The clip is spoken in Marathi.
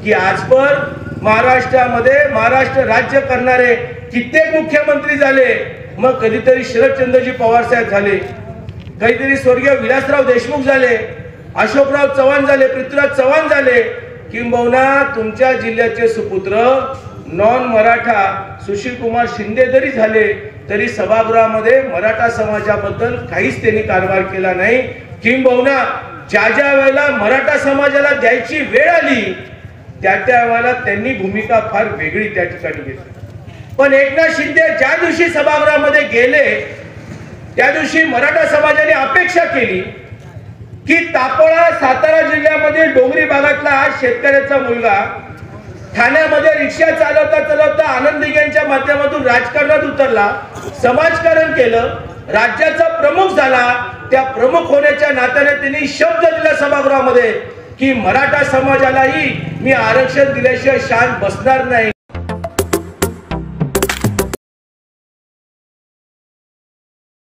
की आजपर महाराष्ट्रामध्ये महाराष्ट्र राज्य करणारे कित्येक मुख्यमंत्री झाले, मग कधीतरी शरदचंद्रजी पवार साहेब झाले, कधीतरी स्वर्गीय विलासराव देशमुख झाले, अशोकराव चव्हाण झाले, पृथ्वीराज चव्हाण झाले, किंबहुना तुमच्या जिल्ह्याचे सुपुत्र नॉन मराठा सुशील कुमार शिंदे जरी झाले तरी सभागृहामध्ये मराठा समाजाबद्दल काहीच त्यांनी कारभार केला नाही। किंबहुना ज्या ज्या वेळेला मराठा समाजाला द्यायची वेळ आली त्या वेळेला त्यांनी भूमिका फार वेगळी त्या ठिकाणी घेतली। पण एकनाथ शिंदे ज्या दिवशी सभागृहामध्ये गेले त्या दिवशी मराठा समाजाने अपेक्षा केली की तापोळा सातारा जिल्ह्यामध्ये डोंगरी भागातला हा शेतकऱ्याचा मुलगा ठाण्यामध्ये रिक्षा चालवता चालवता आनंद दिघेंच्या माध्यमातून राजकारणात उतरला, समाजकारण केलं, राज्याचा प्रमुख झाला। त्या प्रमुख होण्याच्या नात्याने त्यांनी शब्द दिला सभागृहामध्ये की मराठा समाजालाही मी आरक्षण दिल्याशिवाय शांत बसणार नाही।